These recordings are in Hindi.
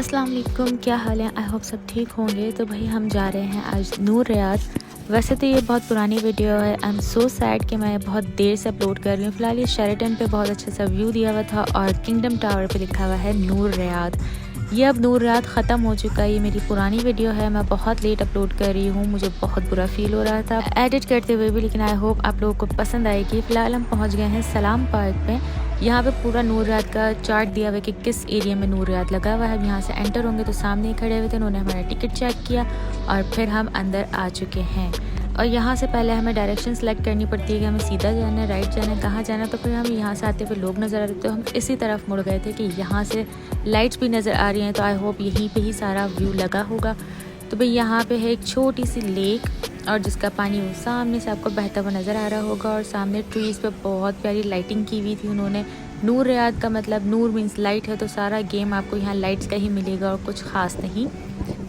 अस्सलाम वालेकुम, क्या हाल है। आई होप सब ठीक होंगे। तो भाई हम जा रहे हैं आज नूर रियाद। वैसे तो ये बहुत पुरानी वीडियो है। आई एम सो सैड कि मैं बहुत देर से अपलोड कर रही हूँ। फ़िलहाल ये शेरेटन पे बहुत अच्छा सा व्यू दिया हुआ था और किंगडम टावर पे लिखा हुआ है नूर रियाद। ये अब नूर रियाद ख़त्म हो चुका है। ये मेरी पुरानी वीडियो है, मैं बहुत लेट अपलोड कर रही हूँ। मुझे बहुत बुरा फील हो रहा था एडिट करते हुए भी, लेकिन आई होप आप लोगों को पसंद आएगी। फ़िलहाल हम पहुँच गए हैं सलाम पार्क पे। यहाँ पे पूरा नूर रियाद का चार्ट दिया हुआ है कि किस एरिया में नूर रियाद लगा हुआ है। अब यहाँ से एंटर होंगे तो सामने ही खड़े हुए थे, उन्होंने हमारा टिकट चेक किया और फिर हम अंदर आ चुके हैं। और यहाँ से पहले हमें डायरेक्शन सेलेक्ट करनी पड़ती है कि हमें सीधा जाना है, राइट जाना है, कहाँ जाना है। तो फिर हम यहाँ से आते हुए लोग नज़र आ रहे थे तो हम इसी तरफ मुड़ गए थे कि यहाँ से लाइट्स भी नज़र आ रही हैं। तो आई होप यहीं पे ही सारा व्यू लगा होगा। तो भाई यहाँ पे है एक छोटी सी लेक और जिसका पानी वो सामने से आपको बहता हुआ नज़र आ रहा होगा। और सामने ट्रीज़ पे बहुत प्यारी लाइटिंग की हुई थी उन्होंने। नूर रियाद का मतलब नूर मीन्स लाइट है, तो सारा गेम आपको यहाँ लाइट्स का ही मिलेगा और कुछ ख़ास नहीं।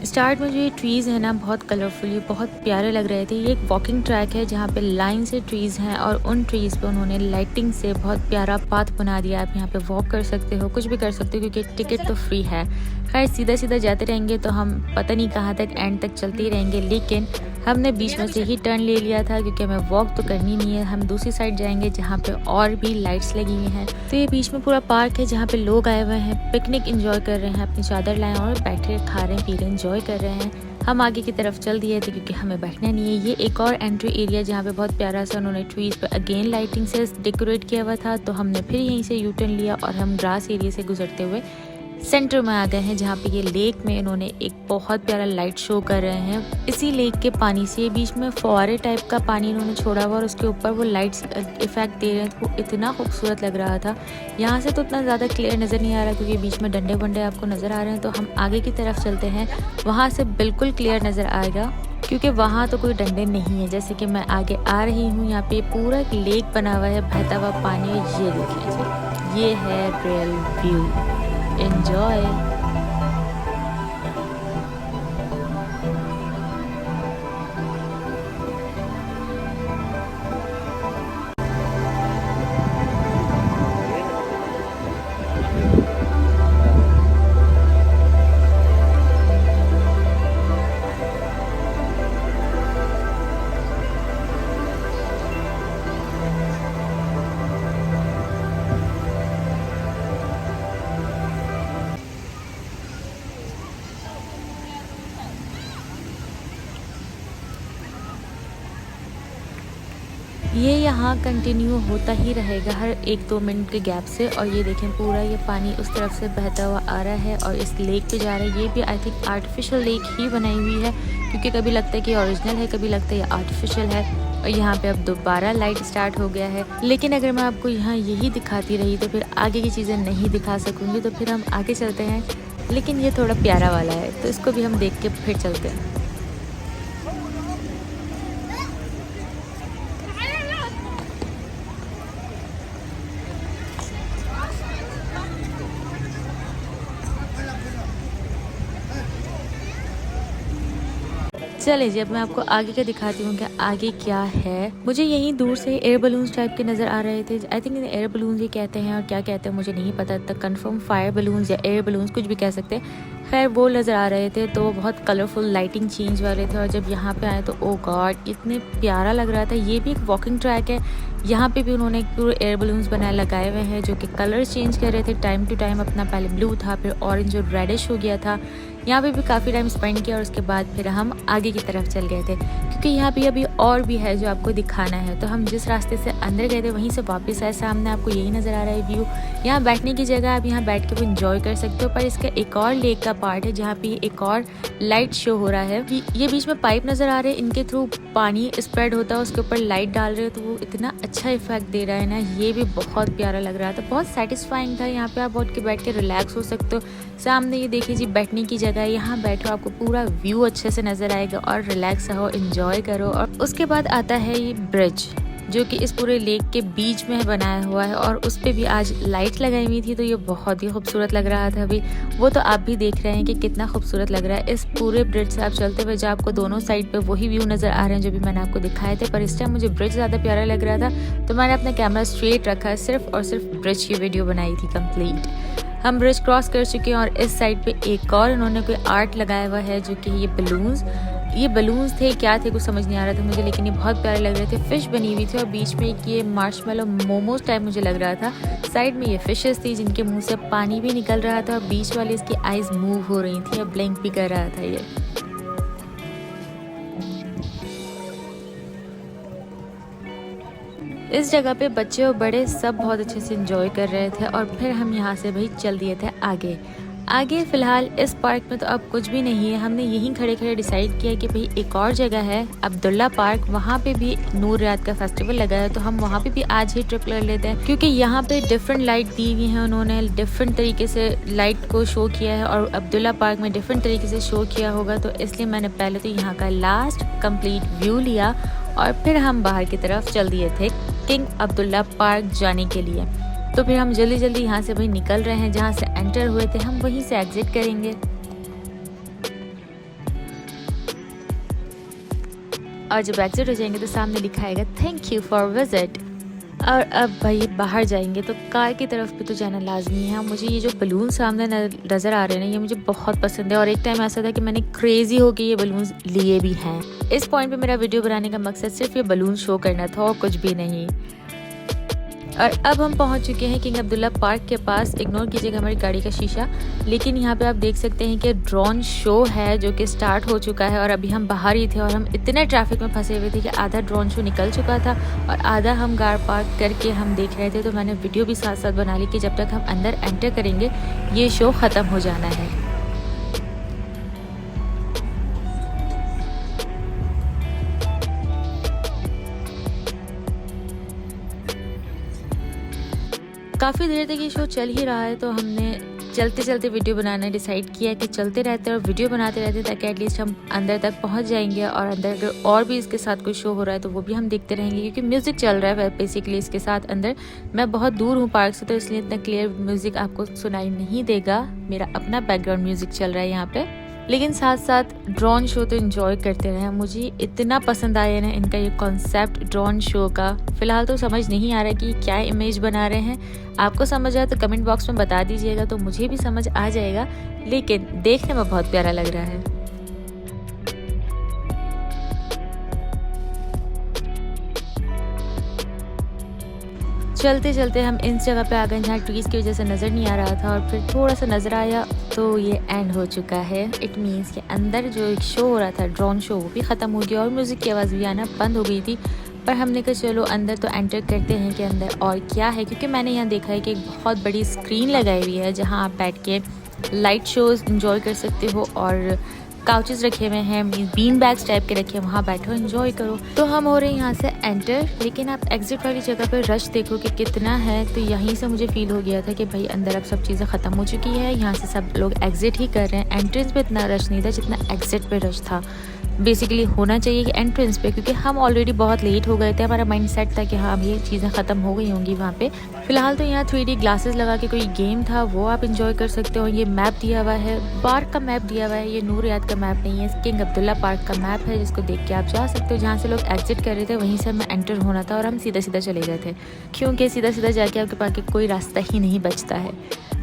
स्टार्ट में जो ये ट्रीज़ है ना बहुत कलरफुल, बहुत प्यारे लग रहे थे। ये एक वॉकिंग ट्रैक है जहाँ पे लाइन से ट्रीज़ हैं और उन ट्रीज़ पे उन्होंने लाइटिंग से बहुत प्यारा पाथ बना दिया। आप यहाँ पे वॉक कर सकते हो, कुछ भी कर सकते हो क्योंकि टिकट तो फ्री है। खैर सीधा सीधा जाते रहेंगे तो हम पता नहीं कहाँ तक एंड तक चलते ही रहेंगे, लेकिन हमने बीच में से ही टर्न ले लिया था क्योंकि हमें वॉक तो करनी नहीं है। हम दूसरी साइड जाएंगे जहाँ पे और भी लाइट्स लगी हुई हैं। तो ये बीच में पूरा पार्क है जहाँ पे लोग आए हुए हैं, पिकनिक एंजॉय कर रहे हैं, अपनी चादर लाए और बैठे खा रहे हैं, पी रहे हैं, एंजॉय कर रहे हैं। हम आगे की तरफ चल दिए थे क्योंकि हमें बैठना नहीं है। ये एक और एंट्री एरिया जहाँ पे बहुत प्यारा सा उन्होंने ट्रीज पे अगेन लाइटिंग से डेकोरेट किया हुआ था। तो हमने फिर यहीं से यू टर्न लिया और हम ग्रास एरिया से गुजरते हुए सेंटर में आ गए हैं जहाँ पे ये लेक में इन्होंने एक बहुत प्यारा लाइट शो कर रहे हैं। इसी लेक के पानी से बीच में फुहारे टाइप का पानी इन्होंने छोड़ा हुआ और उसके ऊपर वो लाइट्स इफेक्ट दे रहे हैं। तो वो इतना खूबसूरत लग रहा था। यहाँ से तो उतना ज़्यादा क्लियर नज़र नहीं आ रहा क्योंकि बीच में डंडे वंडे आपको नज़र आ रहे हैं। तो हम आगे की तरफ चलते हैं, वहाँ से बिल्कुल क्लियर नज़र आएगा क्योंकि वहाँ तो कोई डंडे नहीं है। जैसे कि मैं आगे आ रही हूँ, यहाँ पे पूरा एक लेक बना हुआ है, बहता हुआ पानी। ये देखिए, ये है रियल व्यू। Enjoy! ये यहाँ कंटिन्यू होता ही रहेगा हर 1-2 मिनट के गैप से। और ये देखें पूरा ये पानी उस तरफ से बहता हुआ आ रहा है और इस लेक पे जा रहा है। ये भी आई थिंक आर्टिफिशियल लेक ही बनाई हुई है क्योंकि कभी लगता है कि ओरिजिनल है, कभी लगता है ये आर्टिफिशियल है। और यहाँ पे अब दोबारा लाइट स्टार्ट हो गया है। लेकिन अगर मैं आपको यहाँ यही दिखाती रही तो फिर आगे की चीज़ें नहीं दिखा सकूँगी। तो फिर हम आगे चलते हैं, लेकिन ये थोड़ा प्यारा वाला है तो इसको भी हम देख के फिर चलते हैं। चलिए जी, अब मैं आपको आगे का दिखाती हूँ कि आगे क्या है। मुझे यहीं दूर से एयर बलून्स टाइप के नज़र आ रहे थे। आई थिंक एयर बलून्स ही कहते हैं और क्या कहते हैं मुझे नहीं पता तक कंफर्म। फायर बलून्स या एयर बलून्स कुछ भी कह सकते हैं। खैर वो नज़र आ रहे थे तो बहुत कलरफुल लाइटिंग चेंज वाले थे। और जब यहाँ पे आए तो ओ गॉड इतने प्यारा लग रहा था। ये भी एक वॉकिंग ट्रैक है, यहाँ पे भी उन्होंने पूरे एयर बलून्स बनाए लगाए हुए हैं जो कि कलर चेंज कर रहे थे टाइम टू टाइम। अपना पहले ब्लू था, फिर ऑरेंज और रेडिश हो गया था। यहाँ पे भी काफ़ी टाइम स्पेंड किया और उसके बाद फिर हम आगे की तरफ चल गए थे क्योंकि यहाँ पे अभी और भी है जो आपको दिखाना है। तो हम जिस रास्ते से अंदर गए थे वहीं से वापस आए। सामने आपको यही नज़र आ रहा है व्यू। यहाँ बैठने की जगह, आप यहाँ बैठ के वो इन्जॉय कर सकते हो। पर इसका एक और लेक का पार्ट है जहाँ पे एक और लाइट शो हो रहा है। ये बीच में पाइप नज़र आ रहे हैं, इनके थ्रू पानी स्प्रेड होता है, उसके ऊपर लाइट डाल रहे हो तो वो इतना अच्छा इफेक्ट दे रहा है ना। ये भी बहुत प्यारा लग रहा था, बहुत सेटिस्फाइंग था। यहाँ पे आप बैठ के रिलैक्स हो सकते हो। सामने ये देखिए जी बैठने की जगह है, यहाँ बैठो आपको पूरा व्यू अच्छे से नज़र आएगा और रिलैक्स रहो, एंजॉय करो। और उसके बाद आता है ये ब्रिज जो कि इस पूरे लेक के बीच में बनाया हुआ है और उस पर भी आज लाइट लगाई हुई थी तो ये बहुत ही खूबसूरत लग रहा था। अभी वो तो आप भी देख रहे हैं कि कितना खूबसूरत लग रहा है। इस पूरे ब्रिज से आप चलते हुए जब आपको दोनों साइड पे वही व्यू नज़र आ रहे हैं जो भी मैंने आपको दिखाए थे। पर इस टाइम मुझे ब्रिज ज़्यादा प्यारा लग रहा था तो मैंने अपना कैमरा स्ट्रेट रखा, सिर्फ और सिर्फ ब्रिज की वीडियो बनाई थी कंप्लीट। हम ब्रिज क्रॉस कर चुके हैं और इस साइड पे एक और उन्होंने कोई आर्ट लगाया हुआ है जो कि ये बलून्स थे, क्या थे कुछ समझ नहीं आ रहा था मुझे, लेकिन ये बहुत प्यारे लग रहे थे। फिश बनी हुई थी और बीच में एक ये मार्शमेलो मोमोज टाइप मुझे लग रहा था। साइड में ये फिशेस थी जिनके मुंह से पानी भी निकल रहा था और बीच वाले इसकी आईज मूव हो रही थी और ब्लिंक भी कर रहा था ये। इस जगह पे बच्चे और बड़े सब बहुत अच्छे से एंजॉय कर रहे थे और फिर हम यहाँ से भाई चल दिए थे आगे फ़िलहाल इस पार्क में तो अब कुछ भी नहीं है। हमने यहीं खड़े खड़े डिसाइड किया कि भाई एक और जगह है अब्दुल्ला पार्क, वहाँ पे भी नूर रियाद का फेस्टिवल लगा है, तो हम वहाँ पे भी आज ही ट्रिप कर लेते हैं क्योंकि यहाँ पे डिफरेंट लाइट दी हुई हैं, उन्होंने डिफरेंट तरीके से लाइट को शो किया है और अब्दुल्ला पार्क में डिफरेंट तरीके से शो किया होगा, तो इसलिए मैंने पहले तो यहाँ का लास्ट कंप्लीट व्यू लिया और फिर हम बाहर की तरफ चल दिए थे किंग अब्दुल्ला पार्क जाने के लिए। तो फिर हम जल्दी जल्दी यहाँ से भाई निकल रहे हैं, जहाँ से एंटर हुए थे हम वहीं से एग्जिट करेंगे। और जब एग्जिट हो जाएंगे तो सामने लिखा आएगा थैंक यू फॉर विजिट। और अब भाई बाहर जाएंगे तो कार की तरफ भी तो जाना लाजमी है। मुझे ये जो बलून सामने नज़र आ रहे हैं ना, ये मुझे बहुत पसंद है और एक टाइम ऐसा था कि मैंने क्रेजी होकर ये बलून लिए भी हैं। इस पॉइंट पे मेरा वीडियो बनाने का मकसद सिर्फ ये बलून शो करना था और कुछ भी नहीं। और अब हम पहुंच चुके हैं किंग अब्दुल्ला पार्क के पास। इग्नोर कीजिएगा हमारी गाड़ी का शीशा, लेकिन यहाँ पे आप देख सकते हैं कि ड्रोन शो है जो कि स्टार्ट हो चुका है और अभी हम बाहर ही थे और हम इतने ट्रैफिक में फंसे हुए थे कि आधा ड्रोन शो निकल चुका था और आधा हम कार पार्क करके हम देख रहे थे। तो मैंने वीडियो भी साथ साथ बना ली कि जब तक हम अंदर एंटर करेंगे ये शो ख़त्म हो जाना है। काफ़ी देर तक ये शो चल ही रहा है, तो हमने चलते चलते वीडियो बनाना डिसाइड किया कि चलते रहते हैं और वीडियो बनाते रहते हैं ताकि एटलीस्ट हम अंदर तक पहुंच जाएंगे और अंदर अगर और भी इसके साथ कोई शो हो रहा है तो वो भी हम देखते रहेंगे क्योंकि म्यूज़िक चल रहा है बेसिकली इसके साथ अंदर। मैं बहुत दूर हूँ पार्क से, तो इसलिए इतना क्लियर म्यूज़िक आपको सुनाई नहीं देगा, मेरा अपना बैकग्राउंड म्यूज़िक चल रहा है यहाँ पे, लेकिन साथ साथ ड्रोन शो तो एंजॉय करते रहे। मुझे इतना पसंद आया ना इनका ये कॉन्सेप्ट ड्रोन शो का। फ़िलहाल तो समझ नहीं आ रहा कि क्या इमेज बना रहे हैं। आपको समझ आए तो कमेंट बॉक्स में बता दीजिएगा, तो मुझे भी समझ आ जाएगा, लेकिन देखने में बहुत प्यारा लग रहा है। चलते चलते हम इस जगह पे आ गए जहाँ ट्रीज़ की वजह से नज़र नहीं आ रहा था और फिर थोड़ा सा नज़र आया तो ये एंड हो चुका है। इट मीन्स के अंदर जो एक शो हो रहा था ड्रोन शो वो भी ख़त्म हो गया और म्यूज़िक की आवाज़ भी आना बंद हो गई थी। पर हमने कहा चलो अंदर तो एंटर करते हैं कि अंदर और क्या है, क्योंकि मैंने यहाँ देखा है कि एक बहुत बड़ी स्क्रीन लगाई हुई है जहाँ आप बैठ के लाइट शोज़ इंजॉय कर सकते हो और काउचेस रखे हुए हैं, बीन बैग्स टाइप के रखे हैं, वहाँ बैठो एंजॉय करो। तो हम हो रहे हैं यहाँ से एंटर, लेकिन आप एग्जिट वाली जगह पर रश देखो कि कितना है। तो यहीं से मुझे फील हो गया था कि भाई अंदर अब सब चीज़ें ख़त्म हो चुकी है, यहाँ से सब लोग एग्जिट ही कर रहे हैं। एंट्रेंस पे इतना रश नहीं था जितना एग्जिट पे रश था। बेसिकली होना चाहिए कि एंट्रेंस पे, क्योंकि हम ऑलरेडी बहुत लेट हो गए थे, हमारा माइंड सेट था कि हाँ अब ये चीज़ें ख़त्म हो गई होंगी वहाँ पे। फ़िलहाल तो यहाँ 3D ग्लासेस लगा के कोई गेम था वो आप इंजॉय कर सकते हो। ये मैप दिया हुआ है, पार्क का मैप दिया हुआ है, ये नूर रियाद का मैप नहीं है, किंग अब्दुल्ला पार्क का मैप है जिसको देख के आप जा सकते हो। जहाँ से लोग एग्जिट कर रहे थे वहीं से हमें एंटर होना था और हम सीधा सीधा चले गए थे, क्योंकि सीधा सीधा जाके आपके पास कोई रास्ता ही नहीं बचता है।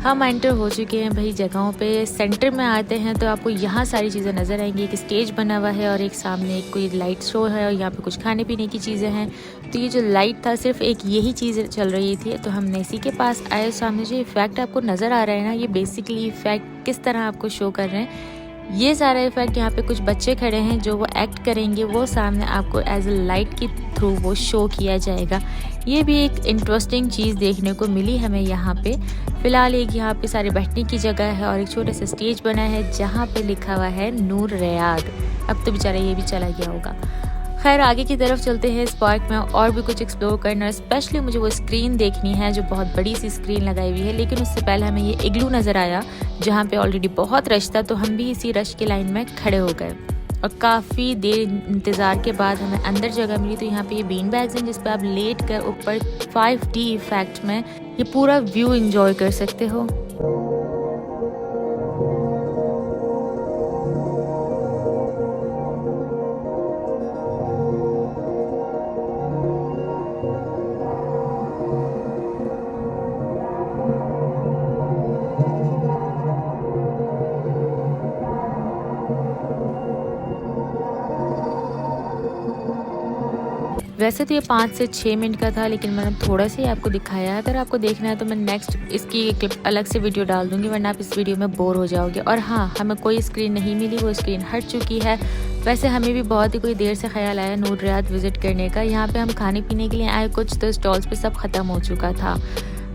हम एंटर हो चुके हैं भाई जगहों पे। सेंटर में आते हैं तो आपको यहाँ सारी चीज़ें नज़र आएंगी। एक स्टेज बना हुआ है और एक सामने एक कोई लाइट शो है और यहाँ पे कुछ खाने पीने की चीज़ें हैं। तो ये जो लाइट था सिर्फ एक यही चीज़ चल रही थी, तो हमने इसी के पास आए। सामने जो इफ़ेक्ट आपको नज़र आ रहा है ना, ये बेसिकली इफ़ेक्ट किस तरह आपको शो कर रहे हैं। ये सारा इफ़ेक्ट यहाँ पे कुछ बच्चे खड़े हैं जो वो एक्ट करेंगे, वो सामने आपको एज ए लाइट के थ्रू वो शो किया जाएगा। ये भी एक इंटरेस्टिंग चीज़ देखने को मिली हमें यहाँ पे। फ़िलहाल एक यहाँ पे सारे बैठने की जगह है और एक छोटा सा स्टेज बना है जहाँ पे लिखा हुआ है नूर रियाद। अब तो बेचारा ये भी चला गया होगा। खैर आगे की तरफ चलते हैं। इस पार्क में और भी कुछ एक्सप्लोर करना है, स्पेशली मुझे वो स्क्रीन देखनी है जो बहुत बड़ी सी स्क्रीन लगाई हुई है। लेकिन उससे पहले हमें ये इग्लू नज़र आया जहाँ पे ऑलरेडी बहुत रश था, तो हम भी इसी रश की लाइन में खड़े हो गए और काफ़ी देर इंतज़ार के बाद हमें अंदर जगह मिली। तो यहाँ पे ये बीन बैग्स हैं जिस पे आप लेट कर ऊपर 5D इफेक्ट में ये पूरा व्यू इंजॉय कर सकते हो। वैसे तो ये 5 से 6 मिनट का था, लेकिन मैंने थोड़ा सा ही आपको दिखाया है। अगर आपको देखना है तो मैं नेक्स्ट इसकी क्लिप अलग से वीडियो डाल दूँगी, वरना आप इस वीडियो में बोर हो जाओगे। और हाँ, हमें कोई स्क्रीन नहीं मिली, वो स्क्रीन हट चुकी है। वैसे हमें भी बहुत ही कोई देर से ख्याल आया नूर रियाद विज़िट करने का। यहाँ पे हम खाने पीने के लिए आए, कुछ तो स्टॉल्स पे सब ख़त्म हो चुका था।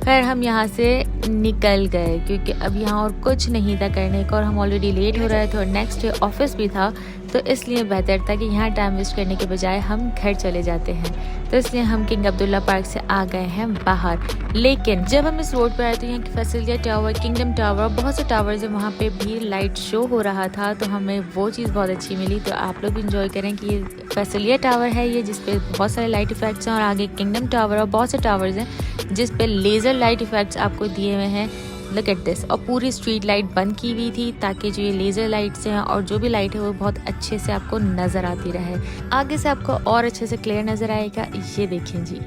खैर हम यहाँ से निकल गए क्योंकि अब यहाँ और कुछ नहीं था करने का और हम ऑलरेडी लेट हो रहे थे और नेक्स्ट डे ऑफिस भी था, तो इसलिए बेहतर था कि यहाँ टाइम वेस्ट करने के बजाय हम घर चले जाते हैं। तो इसलिए हम किंग अब्दुल्ला पार्क से आ गए हैं बाहर। लेकिन जब हम इस रोड पर आए तो यहाँ की फैसिलिया टावर, किंगडम टावर, बहुत से टावर्स हैं, वहाँ पे भी लाइट शो हो रहा था, तो हमें वो चीज़ बहुत अच्छी मिली। तो आप लोग भी इंजॉय करें कि ये फैसिलिया टावर है ये, जिसपे बहुत सारे लाइट इफेक्ट्स हैं, और आगे किंगडम टावर और बहुत से टावर्स हैं जिस पे लेज़र लाइट इफेक्ट्स आपको दिए हुए हैं। Look at this. और पूरी स्ट्रीट लाइट बंद की हुई थी ताकि जो ये लेज़र लाइट्स हैं और जो भी लाइट है वो बहुत अच्छे से आपको नज़र आती रहे। आगे से आपको और अच्छे से क्लियर नज़र आएगा। ये देखें जी,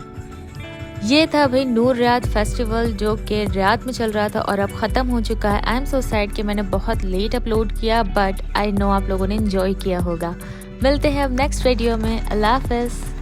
ये था भाई नूर रियाद फेस्टिवल जो कि रियाद में चल रहा था और अब ख़त्म हो चुका है। आई एम सो सैड कि मैंने बहुत लेट अपलोड किया, बट आई नो आप लोगों ने इन्जॉय किया होगा। मिलते हैं अब नेक्स्ट वीडियो में। अल्लाह हाफ़िज़।